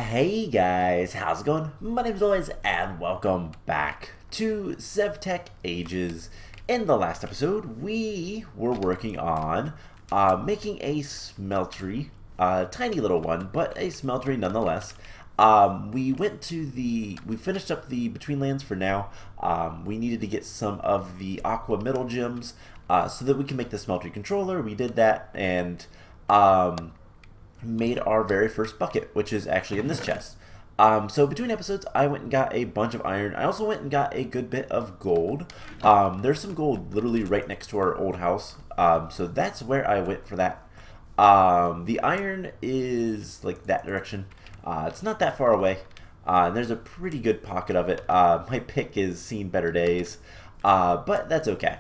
Hey guys, how's it going? My name's Lois and welcome back to SevTech Ages. In the last episode, we were working on making a smeltery, tiny little one, but a smeltery nonetheless. We finished up the Between Lands for now. We needed to get some of the Aqua Middle Gems so that we can make the smeltery controller. We did that and made our very first bucket, which is actually in this chest. So between episodes, I went and got a bunch of iron. I also went and got a good bit of gold. There's some gold literally right next to our old house. So that's where I went for that. The iron is like that direction. It's not that far away. There's a pretty good pocket of it. My pick is seen better days, but that's okay.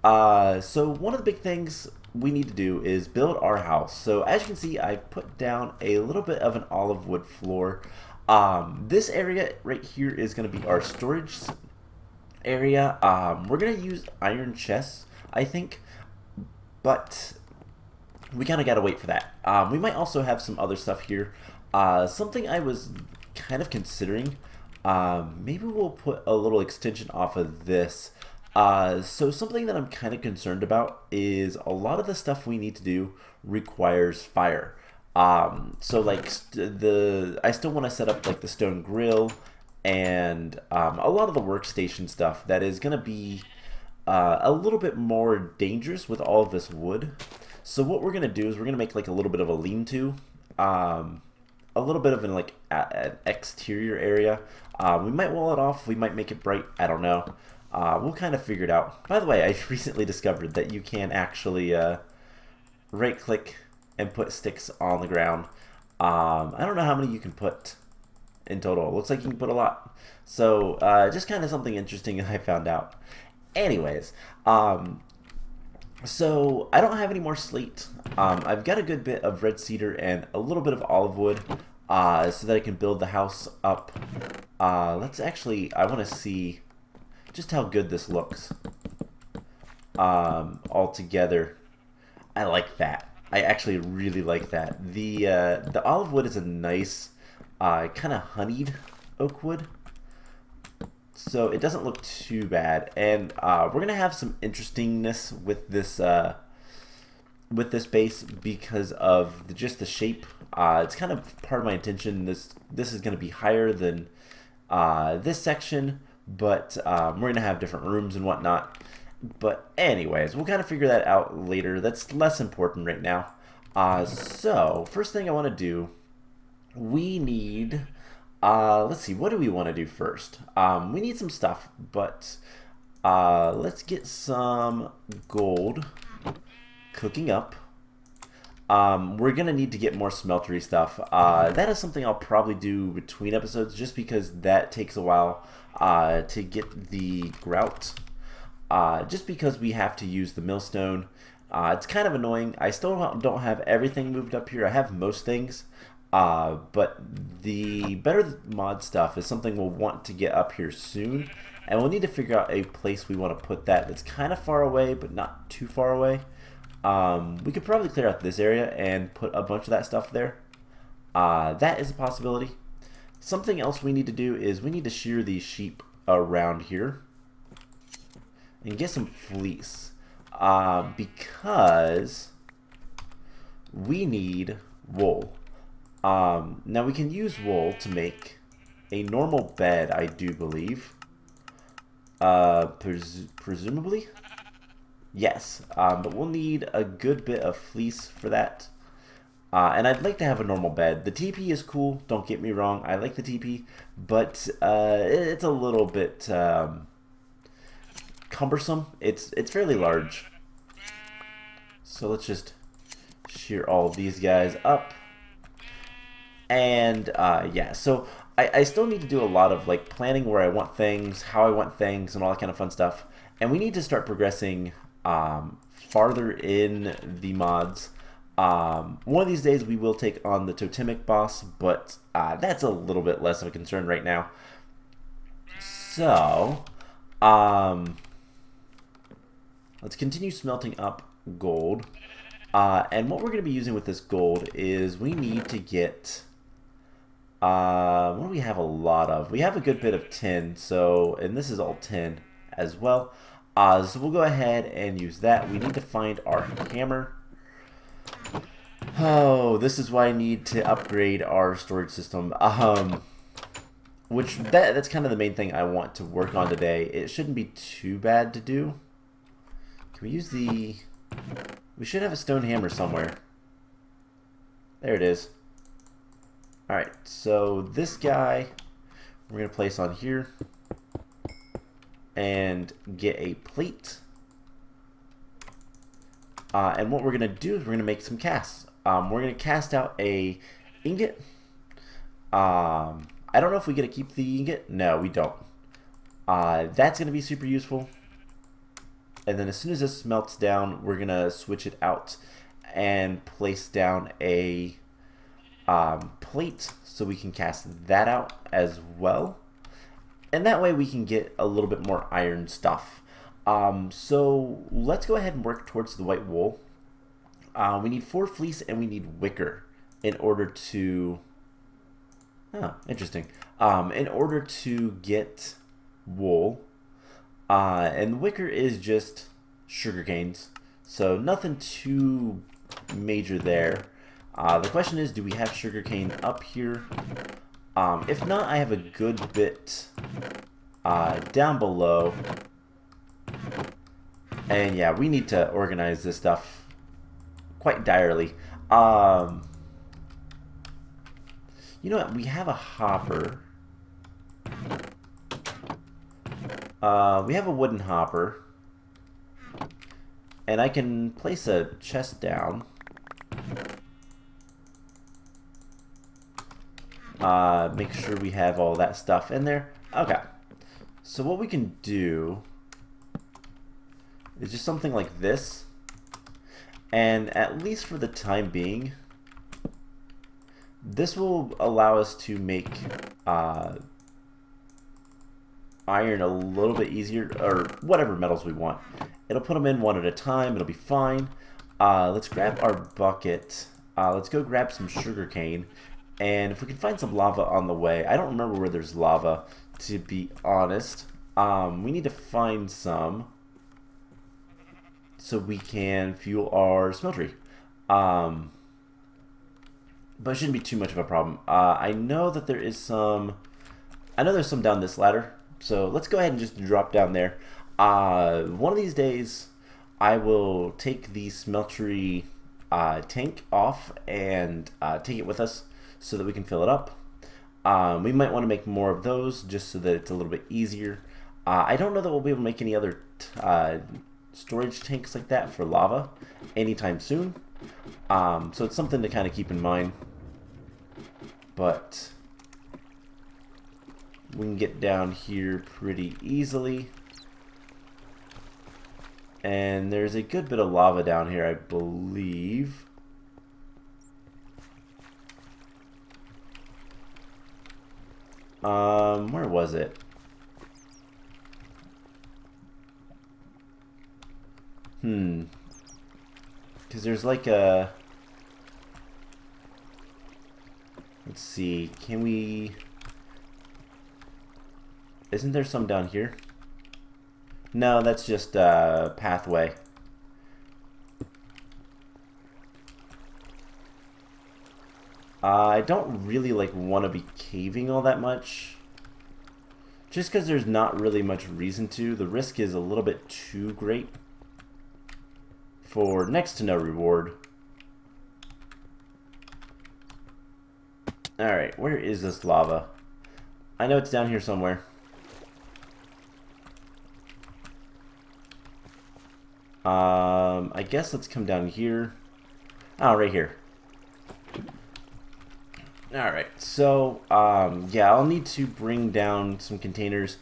So one of the big things we need to do is build our house. So as you can see, I've put down a little bit of an olive wood floor. This area right here is going to be our storage area. We're going to use iron chests, I think, but we kind of got to wait for that. We might also have some other stuff here. Something I was kind of considering, maybe we'll put a little extension off of this. So something that I'm kind of concerned about is a lot of the stuff we need to do requires fire. So like I still want to set up like the stone grill and a lot of the workstation stuff that is going to be a little bit more dangerous with all of this wood. So what we're going to do is we're going to make like a little bit of a lean-to, a little bit of an exterior area. We might wall it off, we might make it bright, I don't know. We'll kind of figure it out. By the way, I recently discovered that you can actually right click and put sticks on the ground. I don't know how many you can put in total. It looks like you can put a lot. So just kind of something interesting I found out. Anyways, so I don't have any more slate. I've got a good bit of red cedar and a little bit of olive wood so that I can build the house up. Let's actually, I want to see just how good this looks all together. I like that. I actually really like that. The olive wood is a nice kind of honeyed oak wood, so it doesn't look too bad. And we're gonna have some interestingness with this base because of just the shape. It's kind of part of my intention. This is gonna be higher than this section, but we're going to have different rooms and whatnot. But anyways, we'll kind of figure that out later. That's less important right now. So first thing I want to do, we need, let's see, what do we want to do first? We need some stuff, but let's get some gold cooking up. We're going to need to get more smeltery stuff. That is something I'll probably do between episodes just because that takes a while to get the grout. Just because we have to use the millstone. It's kind of annoying. I still don't have everything moved up here. I have most things. But the better mod stuff is something we'll want to get up here soon. And we'll need to figure out a place we want to put that that's kind of far away but not too far away. We could probably clear out this area and put a bunch of that stuff there. That is a possibility. Something else we need to do is we need to shear these sheep around here and get some fleece because we need wool. Now we can use wool to make a normal bed, I do believe. Presumably. Yes, but we'll need a good bit of fleece for that. And I'd like to have a normal bed. The TP is cool, don't get me wrong. I like the TP, but it's a little bit cumbersome. It's fairly large. So let's just shear all of these guys up. And yeah, so I still need to do a lot of like planning where I want things, how I want things, and all that kind of fun stuff. And we need to start progressing farther in the mods. One of these days we will take on the totemic boss, but that's a little bit less of a concern right now. So let's continue smelting up gold. And what we're going to be using with this gold is we need to get What do we have a lot of? We have a good bit of tin, so, and this is all tin as well. So we'll go ahead and use that. We need to find our hammer. Oh, this is why I need to upgrade our storage system. That's kind of the main thing I want to work on today. It shouldn't be too bad to do. Can we use the... We should have a stone hammer somewhere. There it is. Alright, so this guy we're going to place on here and get a plate. And what we're going to do is we're going to make some casts. We're going to cast out a ingot. I don't know if we get to keep the ingot. No, we don't. That's going to be super useful. And then as soon as this melts down, we're going to switch it out and place down a plate so we can cast that out as well. And that way we can get a little bit more iron stuff. So let's go ahead and work towards the white wool. We need 4 fleece and we need wicker in order to... Oh, interesting. In order to get wool, and wicker is just sugar canes, so nothing too major there. The question is, do we have sugar cane up here? If not, I have a good bit down below. And yeah, we need to organize this stuff quite direly. You know what? We have a hopper. We have a wooden hopper. And I can place a chest down. Make sure we have all that stuff in there. Okay. So what we can do is just something like this. And at least for the time being, this will allow us to make iron a little bit easier, or whatever metals we want. It'll put them in one at a time. It'll be fine. Let's grab our bucket. Let's go grab some sugar cane. And if we can find some lava on the way. I don't remember where there's lava, to be honest. We need to find some so we can fuel our smeltery. But it shouldn't be too much of a problem. I know that there is some... I know there's some down this ladder. So let's go ahead and just drop down there. One of these days, I will take the smeltery tank off and take it with us so that we can fill it up. We might want to make more of those just so that it's a little bit easier. I don't know that we'll be able to make any other storage tanks like that for lava anytime soon. So it's something to kind of keep in mind. But we can get down here pretty easily. And there's a good bit of lava down here, I believe. Where was it? Because there's like a... Let's see, can we... Isn't there some down here? No, that's just a pathway. I don't really want to be caving all that much. Just because there's not really much reason to. The risk is a little bit too great for next to no reward. Alright, where is this lava? I know it's down here somewhere. I guess let's come down here. Oh, right here. Alright, so, yeah, I'll need to bring down some containers,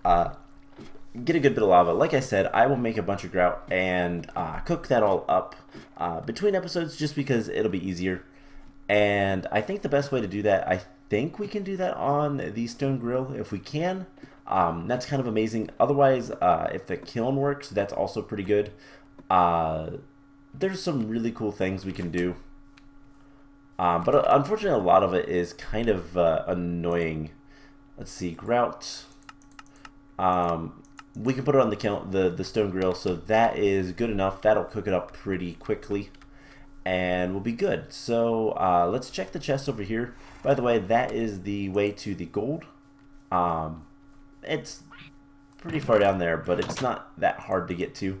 get a good bit of lava. Like I said, I will make a bunch of grout and cook that all up between episodes just because it'll be easier. And I think the best way to do that, I think we can do that on the stone grill if we can. That's kind of amazing. Otherwise, if the kiln works, that's also pretty good. There's some really cool things we can do. But unfortunately, a lot of it is kind of annoying. Let's see, grout. We can put it on the stone grill, so that is good enough. That'll cook it up pretty quickly, and we'll be good. So let's check the chest over here. By the way, that is the way to the gold. It's pretty far down there, but it's not that hard to get to.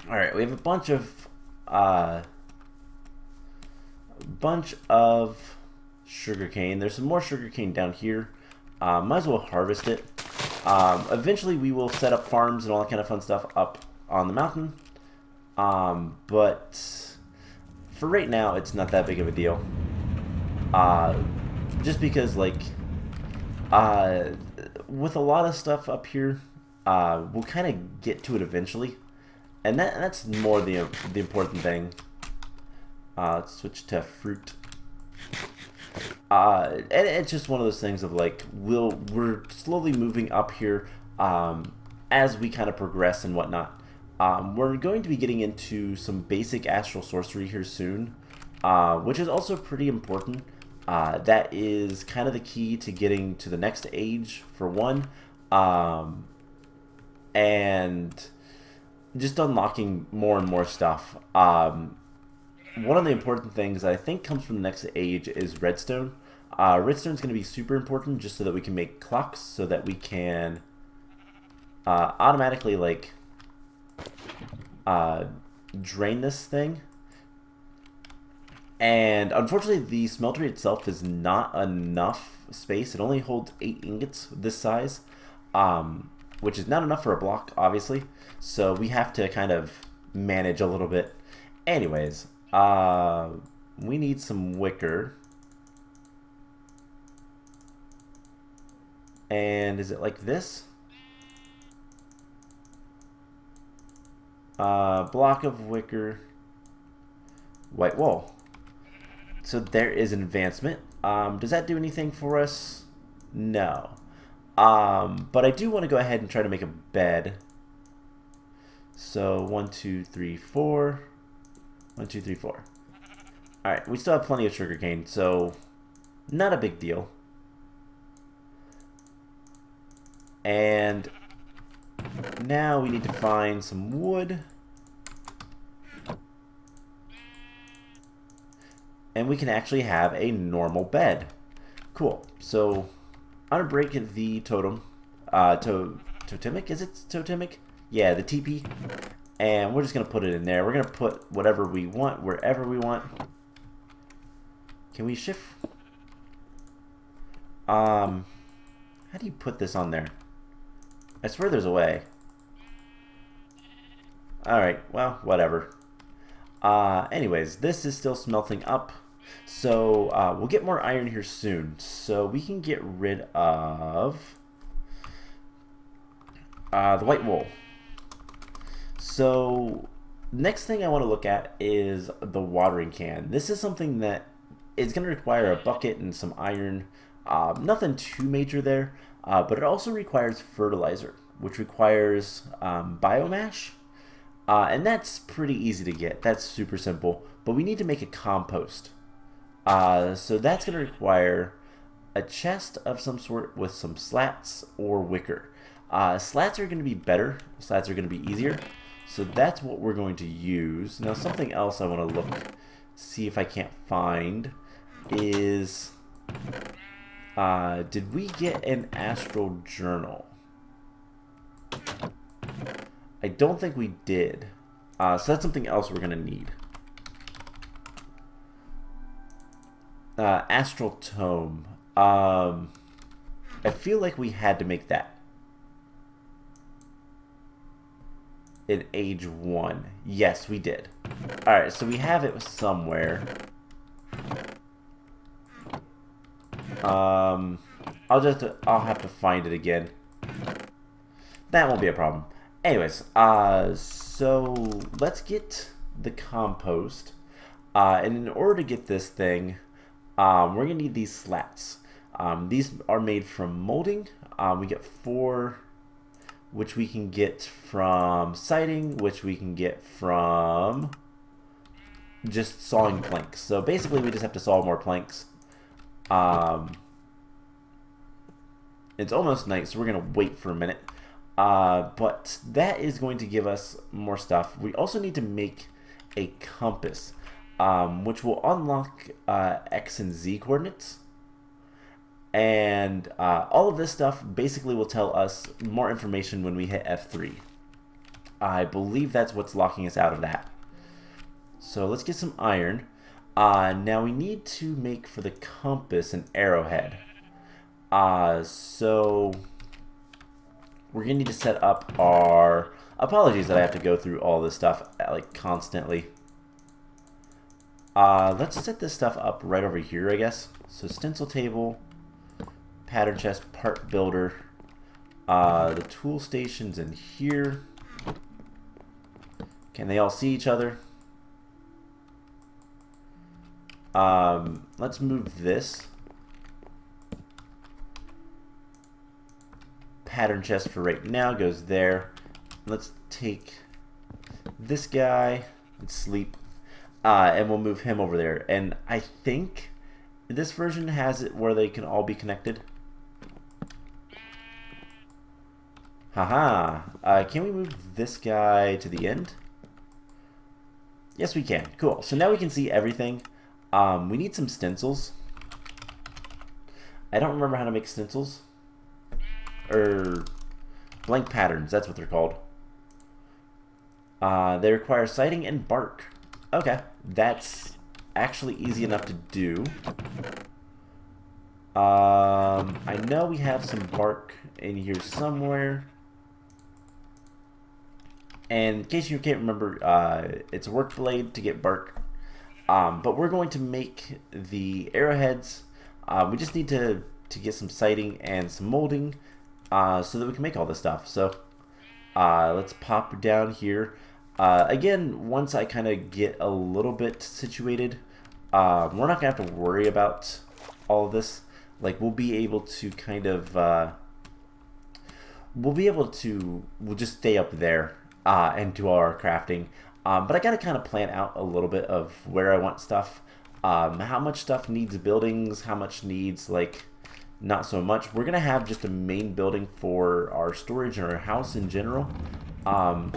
All right, we have a bunch of sugarcane. There's some more sugarcane down here. Might as well harvest it. Eventually we will set up farms and all that kind of fun stuff up on the mountain. But for right now, it's not that big of a deal. Just because, like, with a lot of stuff up here, we'll kind of get to it eventually. And that's more the important thing. Let's switch to fruit. And it's just one of those things of like we're slowly moving up here as we kind of progress and whatnot. We're going to be getting into some basic astral sorcery here soon, which is also pretty important. That is kind of the key to getting to the next age, for one, and just unlocking more and more stuff. One of the important things I think comes from the next age is redstone. Redstone is going to be super important just so that we can make clocks, so that we can automatically like drain this thing. And unfortunately, the smeltery itself is not enough space. It only holds 8 ingots this size, which is not enough for a block, obviously. So we have to kind of manage a little bit. Anyways, we need some wicker. And is it like this? Block of wicker, white wool. So there is an advancement. Does that do anything for us? No. But I do want to go ahead and try to make a bed. So 1, 2, 3, 4. 1, 2, 3, 4. Alright, we still have plenty of sugarcane, so not a big deal. And now we need to find some wood. And we can actually have a normal bed. Cool. So I'm going to break the totem. Totemic? Is it totemic? Yeah, the TP. And we're just going to put it in there. We're going to put whatever we want, wherever we want. Can we shift? How do you put this on there? I swear there's a way. Alright, well, whatever. Anyways, this is still smelting up. So we'll get more iron here soon. So we can get rid of the white wool. So next thing I want to look at is the watering can. This is something that is going to require a bucket and some iron. Nothing too major there, but it also requires fertilizer, which requires biomass. And that's pretty easy to get. That's super simple. But we need to make a compost. So that's going to require a chest of some sort with some slats or wicker. Slats are going to be better. Slats are going to be easier. So that's what we're going to use. Now something else I want to see if I can't find is... did we get an astral journal? I don't think we did. So that's something else we're going to need. Astral tome. I feel like we had to make that in age 1. Yes, we did. Alright, so we have it somewhere. I'll have to find it again. That won't be a problem. Anyways, so let's get the compost. And in order to get this thing, we're going to need these slats. These are made from molding. We get 4, which we can get from siding, which we can get from just sawing planks. So basically we just have to saw more planks. It's almost night, so we're going to wait for a minute. But that is going to give us more stuff. We also need to make a compass, which will unlock X and Z coordinates. And all of this stuff basically will tell us more information when we hit F3. I believe that's what's locking us out of that. So let's get some iron. Now we need to make for the compass an arrowhead. So we're gonna need to set up our, apologies that I have to go through all this stuff like constantly. Let's set this stuff up right over here, I guess. So stencil table, pattern chest, part builder, the tool station's in here. Can they all see each other? Let's move this. Pattern chest for right now goes there. Let's take this guy and sleep, and we'll move him over there. And I think this version has it where they can all be connected. Haha. Can we move this guy to the end? Yes, we can. Cool. So now we can see everything. We need some stencils. I don't remember how to make stencils. Or blank patterns, that's what they're called. They require siding and bark. Okay, that's actually easy enough to do. I know we have some bark in here somewhere. And in case you can't remember, it's a work blade to get bark. But we're going to make the arrowheads. We just need to get some siding and some molding so that we can make all this stuff. So let's pop down here. Again, once I kind of get a little bit situated, we're not going to have to worry about all of this. Like, we'll be able to kind of, we'll just stay up there and do our crafting. But I got to kind of plan out a little bit of where I want stuff, how much stuff needs buildings, how much needs, like, not so much. We're going to have just a main building for our storage and our house in general. And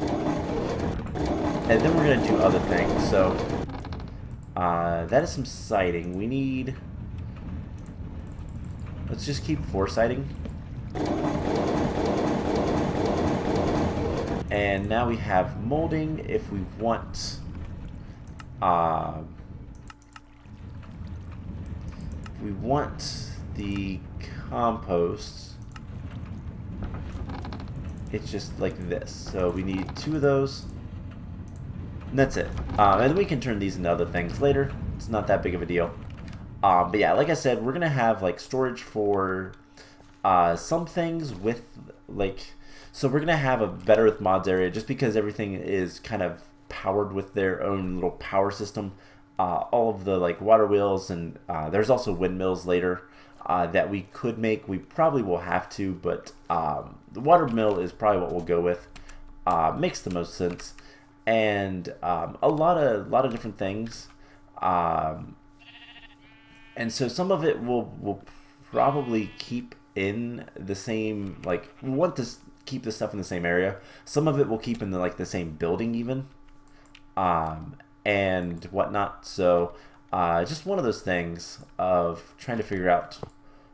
then we're going to do other things. So that is some siding. We need, let's just keep 4 siding. And now we have molding if we want. If we want the compost, it's just like this. So we need 2 of those. And that's it. And then we can turn these into other things later. It's not that big of a deal. But yeah, like I said, we're gonna have like storage for some things with like. So we're gonna have a better with mods area just because everything is kind of powered with their own little power system. All of the like water wheels and there's also windmills later that we could make. We probably will have to, but the water mill is probably what we'll go with. Makes the most sense, and a lot of different things. And so some of it will probably keep in the same, like, we want to keep this stuff in the same area. Some of it will keep in the, like, the same building even, and whatnot. So just one of those things of trying to figure out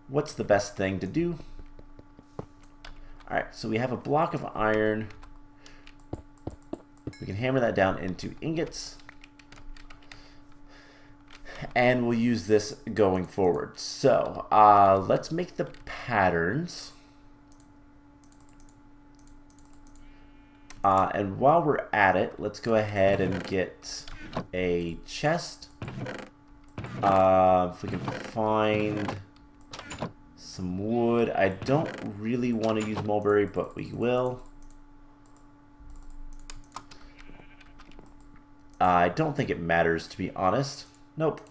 what's the best thing to do. Alright, so we have a block of iron. We can hammer that down into ingots. And we'll use this going forward. So let's make the patterns. And while we're at it, let's go ahead and get a chest. If we can find some wood. I don't really want to use mulberry, but we will. I don't think it matters, to be honest. Nope.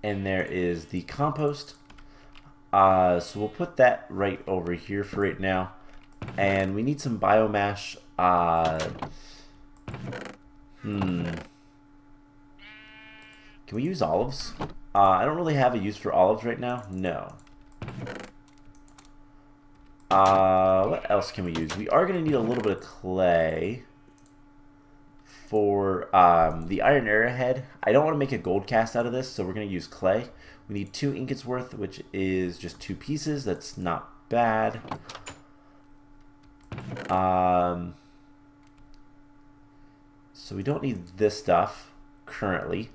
And there is the compost. So we'll put that right over here for right now. And we need some biomass. Can we use olives? I don't really have a use for olives right now. No. What else can we use? We are going to need a little bit of clay for the iron arrowhead. I don't want to make a gold cast out of this, so we're going to use clay. We need 2 ingots worth, which is just 2 pieces. That's not bad. So we don't need this stuff currently.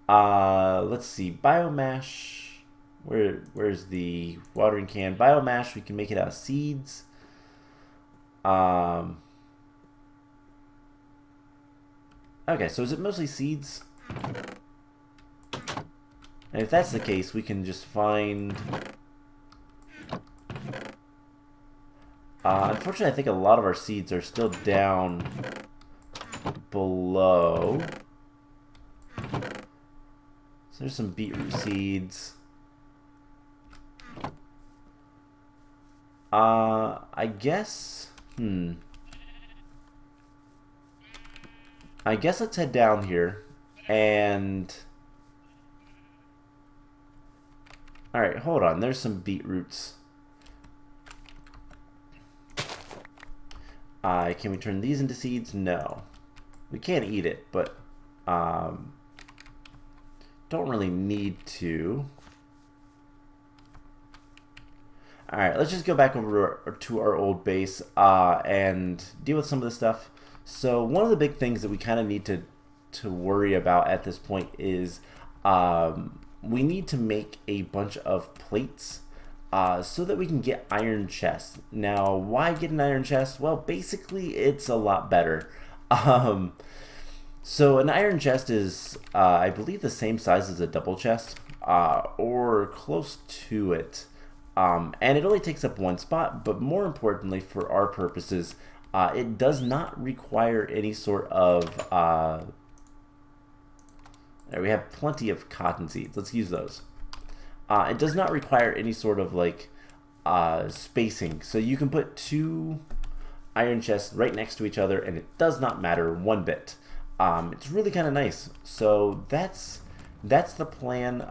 Let's see, biomash. Where's the watering can? Biomash, we can make it out of seeds. Okay, so is it mostly seeds? And if that's the case, we can just find... unfortunately, I think a lot of our seeds are still down below. So there's some beetroot seeds. I guess, I guess let's head down here and... Alright, hold on. There's some beetroots. Can we turn these into seeds? No. We can't eat it, but don't really need to. Alright, let's just go back over to our old base and deal with some of this stuff. So one of the big things that we kind of need to worry about at this point is we need to make a bunch of plates so that we can get iron chests. Now, why get an iron chest? Well, basically, it's a lot better. So an iron chest is, I believe, the same size as a double chest, or close to it. And it only takes up 1 spot, but more importantly, for our purposes, it does not require any sort of... we have plenty of cotton seeds. Let's use those. It does not require any sort of like spacing. So you can put 2 iron chests right next to each other and it does not matter one bit. It's really kind of nice. So that's the plan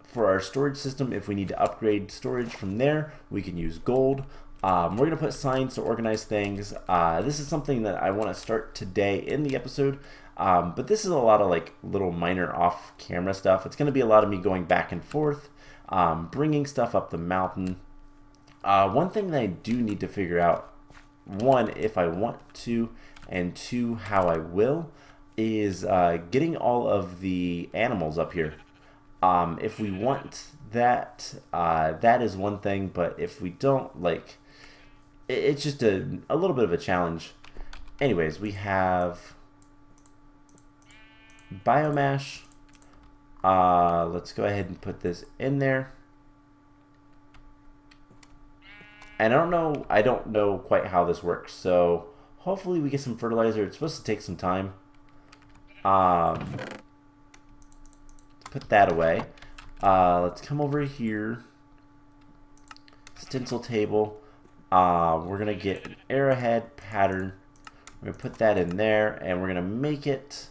for our storage system. If we need to upgrade storage from there, we can use gold. We're going to put signs to organize things. This is something that I want to start today in the episode. But this is a lot of like little minor off-camera stuff. It's going to be a lot of me going back and forth, bringing stuff up the mountain. One thing that I do need to figure out, 1, if I want to, and 2, how I will, is getting all of the animals up here. If we want that, that is one thing, but if we don't, like, it's just a little bit of a challenge. Anyways, we have biomash. Let's go ahead and put this in there. And I don't know quite how this works, so hopefully we get some fertilizer. It's supposed to take some time. Put that away. Let's come over here. Stencil table. We're gonna get an arrowhead pattern. We're gonna put that in there, and we're gonna make it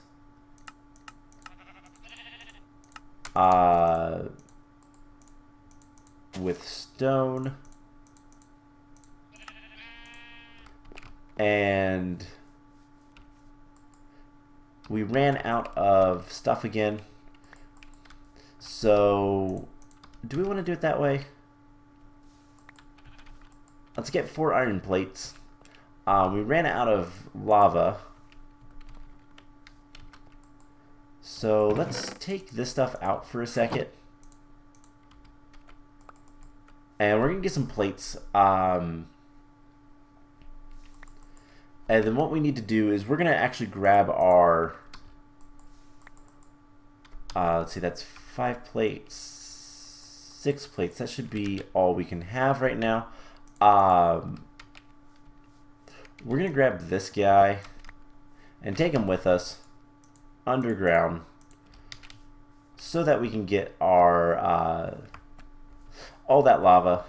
with stone. And we ran out of stuff again. So, do we want to do it that way? Let's get 4 iron plates. We ran out of lava. So let's take this stuff out for a second. And we're going to get some plates. And then what we need to do is we're going to actually grab our... let's see, that's 5 plates. 6 plates. That should be all we can have right now. We're going to grab this guy and take him with us underground so that we can get our all that lava.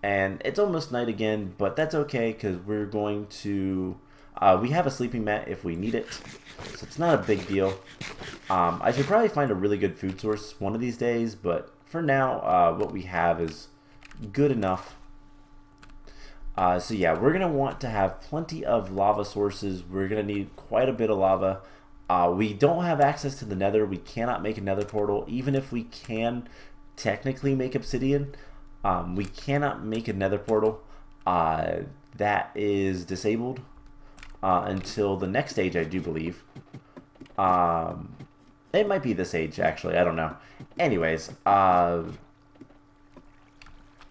And it's almost night again, but that's okay because we're going to We have a sleeping mat if we need it, so it's not a big deal. I should probably find a really good food source one of these days, but for now, what we have is good enough. So yeah, we're going to want to have plenty of lava sources. We're going to need quite a bit of lava. We don't have access to the nether. We cannot make a nether portal. Even if we can technically make obsidian, we cannot make a nether portal. That is disabled until the next stage, I do believe. It might be this age, actually. I don't know. Anyways,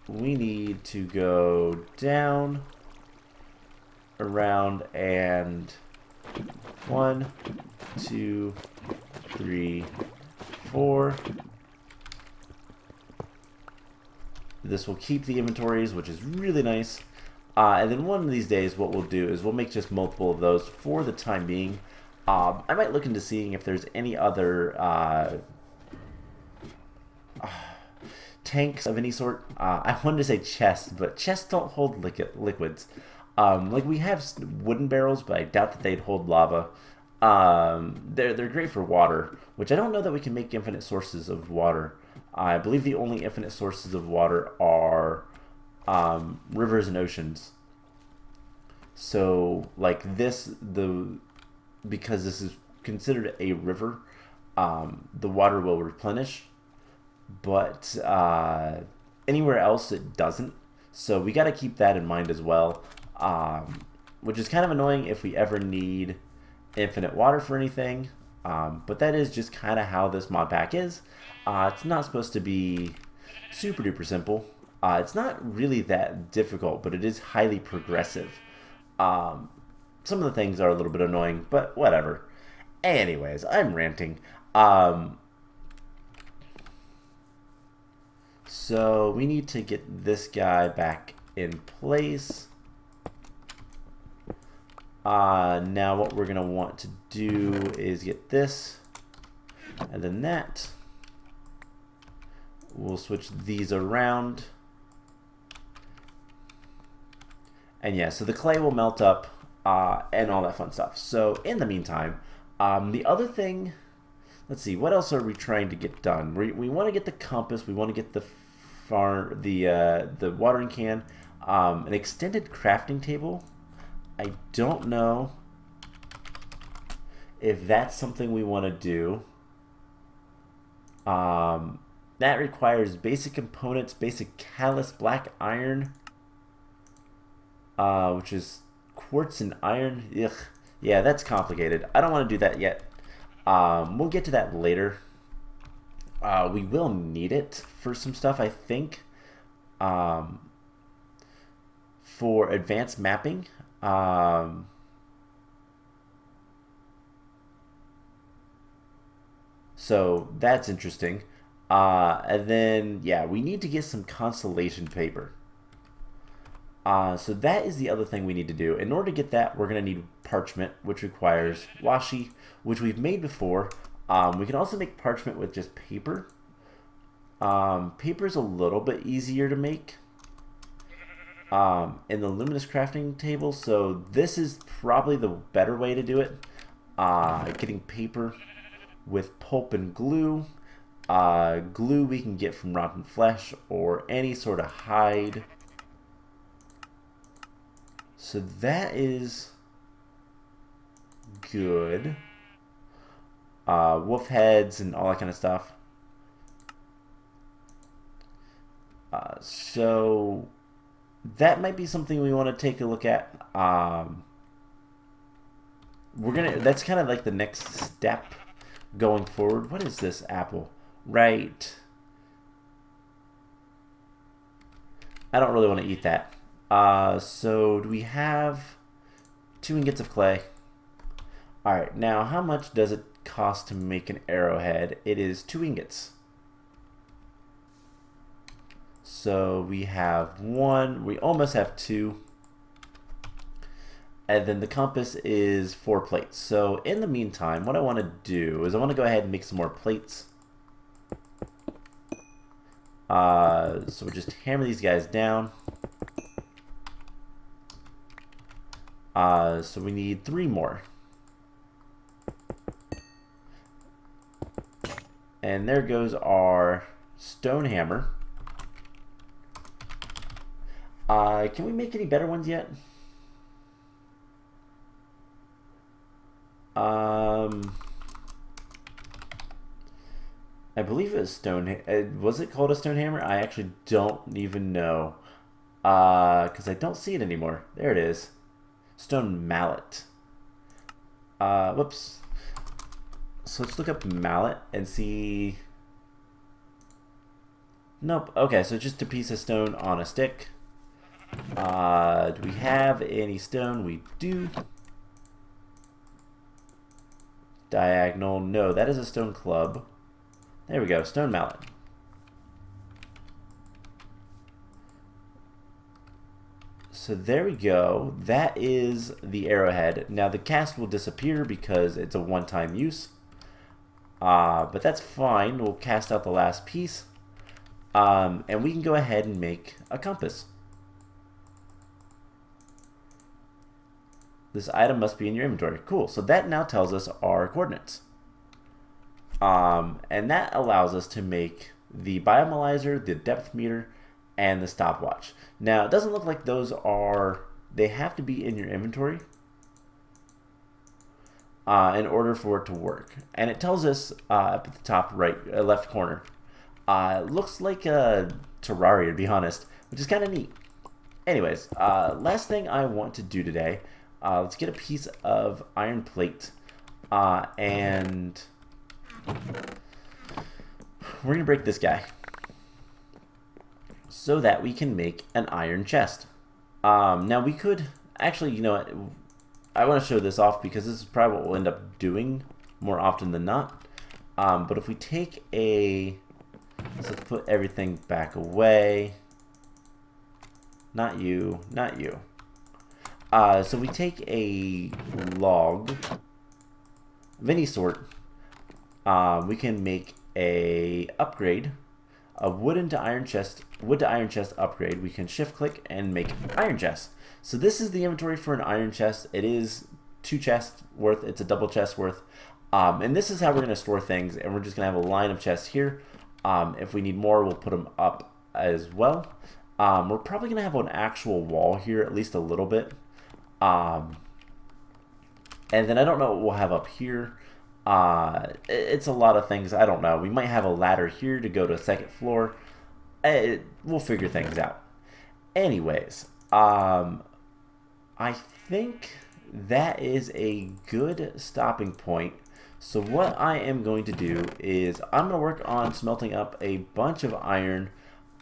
we need to go down, around, and 1, 2, 3, 4. This will keep the inventories, which is really nice. And then one of these days, what we'll do is we'll make just multiple of those for the time being. I might look into seeing if there's any other tanks of any sort. I wanted to say chests, but chests don't hold liquids. Like we have wooden barrels, but I doubt that they'd hold lava. They're great for water, which I don't know that we can make infinite sources of water. I believe the only infinite sources of water are rivers and oceans. So like this, because this is considered a river, the water will replenish, but anywhere else it doesn't. So we got to keep that in mind as well, which is kind of annoying if we ever need infinite water for anything. But that is just kind of how this mod pack is. It's not supposed to be super duper simple. It's not really that difficult, but it is highly progressive. Some of the things are a little bit annoying, but whatever. Anyways, I'm ranting. So we need to get this guy back in place. Now what we're going to want to do is get this, and then that. We'll switch these around. And yeah, so the clay will melt up and all that fun stuff. So in the meantime, the other thing, let's see, what else are we trying to get done? We want to get the compass, we want to get the watering can, an extended crafting table. I don't know if that's something we want to do. That requires basic components, basic callus black iron, which is quartz and iron. Ugh. Yeah, that's complicated. I don't want to do that yet. We'll get to that later. We will need it for some stuff, I think, for advanced mapping. So that's interesting. And then, yeah, we need to get some constellation paper. So that is the other thing we need to do. In order to get that, we're going to need parchment, which requires washi, which we've made before. We can also make parchment with just paper. Paper is a little bit easier to make in the luminous crafting table, so this is probably the better way to do it. Getting paper with pulp and glue. Glue we can get from rotten flesh or any sort of hide. So that is good. Wolf heads and all that kind of stuff. So that might be something we want to take a look at. That's kind of like the next step going forward. What is this apple? Right. I don't really want to eat that. So do we have 2 ingots of clay? Alright, now how much does it cost to make an arrowhead? It is 2 ingots. So we have 1, we almost have 2. And then the compass is 4 plates. So in the meantime, what I want to do is I want to go ahead and make some more plates. So we'll just hammer these guys down. So we need 3 more. And there goes our stone hammer. Can we make any better ones yet? I believe it was stone. Was it called a stone hammer? I actually don't even know. Because I don't see it anymore. There it is. Stone mallet. Whoops. So let's look up mallet and see. Nope. Okay, so just a piece of stone on a stick. Do we have any stone? We do. Diagonal. No, that is a stone club. There we go. Stone mallet. So there we go. That is the arrowhead. Now the cast will disappear because it's a one-time use. But that's fine. We'll cast out the last piece. And we can go ahead and make a compass. This item must be in your inventory. Cool. So that now tells us our coordinates. And that allows us to make the bioanalyzer, the depth meter, and the stopwatch. Now, it doesn't look like those are... They have to be in your inventory in order for it to work. And it tells us up at the top right, left corner. It looks like a Terraria, to be honest, which is kind of neat. Anyways, last thing I want to do today, let's get a piece of iron plate, and we're going to break this guy so that we can make an iron chest. Now we could, actually, you know what, I want to show this off because this is probably what we'll end up doing more often than not. But if we take a... So let's put everything back away. Not you, not you. So we take a log of any sort. We can make a upgrade, a wood to iron chest upgrade. We can shift click and make iron chest. So this is the inventory for an iron chest. It is 2 chests worth. It's a double chest worth. And this is how we're going to store things. And we're just going to have a line of chests here. If we need more, we'll put them up as well. We're probably going to have an actual wall here, at least a little bit. And then I don't know what we'll have up here. It's a lot of things. I don't know. We might have a ladder here to go to a second floor. We'll figure things out. Anyways, I think that is a good stopping point. So what I am going to do is I'm going to work on smelting up a bunch of iron.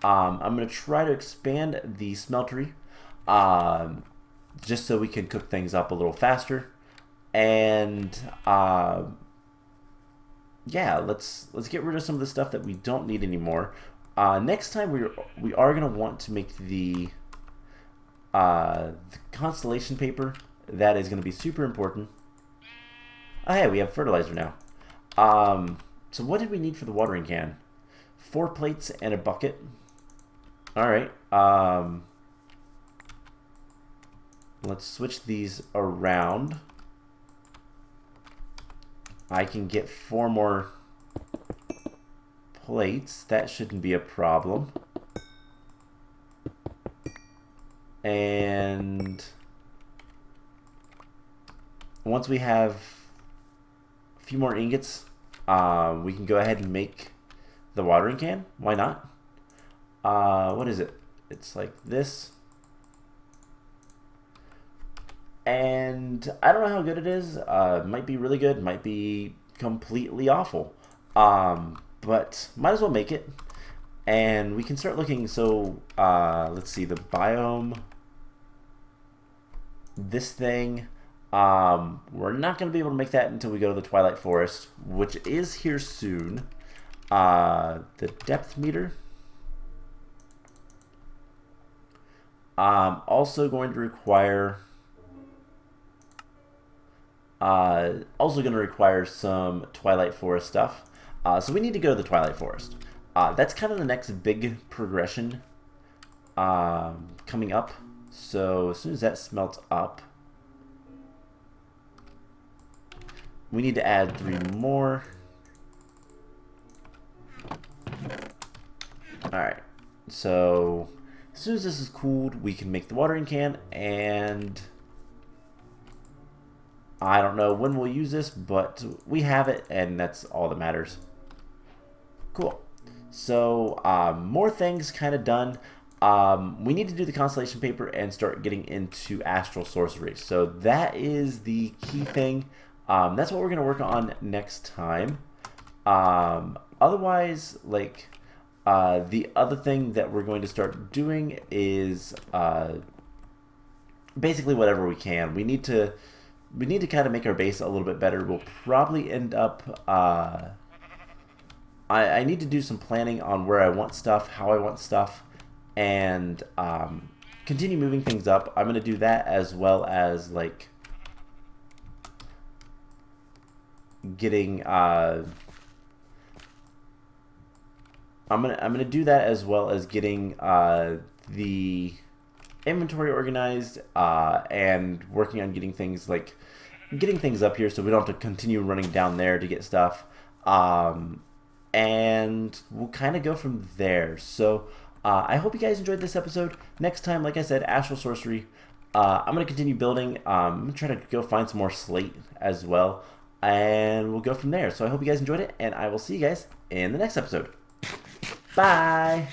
I'm going to try to expand the smeltery just so we can cook things up a little faster. And yeah, let's get rid of some of the stuff that we don't need anymore. Next time we are going to want to make the constellation paper. That is going to be super important. Oh, hey, we have fertilizer now. So what did we need for the watering can? 4 plates and a bucket. All right. Let's switch these around. I can get 4 more plates. That shouldn't be a problem. And once we have a few more ingots, we can go ahead and make the watering can. Why not? What is it? It's like this. And I don't know how good it is. It might be really good, might be completely awful. But might as well make it. And we can start looking. So let's see, the biome, this thing, we're not going to be able to make that until we go to the Twilight Forest, which is here soon. The depth meter, also going to require some Twilight Forest stuff. So we need to go to the Twilight Forest. That's kind of the next big progression coming up. So as soon as that smelts up, we need to add 3 more. Alright, so as soon as this is cooled, we can make the watering can, and I don't know when we'll use this, but we have it, and that's all that matters. Cool. So, more things kind of done. We need to do the constellation paper and start getting into astral sorcery. So that is the key thing. That's what we're going to work on next time. Otherwise, like, the other thing that we're going to start doing is basically whatever we can. We need to kind of make our base a little bit better. We'll probably end up I need to do some planning on where I want stuff, how I want stuff, and continue moving things up. I'm going to do that, as well as like getting I'm gonna do that, as well as getting the inventory organized and working on getting things up here, so we don't have to continue running down there to get stuff. And we'll kind of go from there. So I hope you guys enjoyed this episode. Next time, like I said, astral sorcery. I'm gonna continue building. I'm gonna try to go find some more slate as well, and we'll go from there. So I hope you guys enjoyed it, and I will see you guys in the next episode. Bye!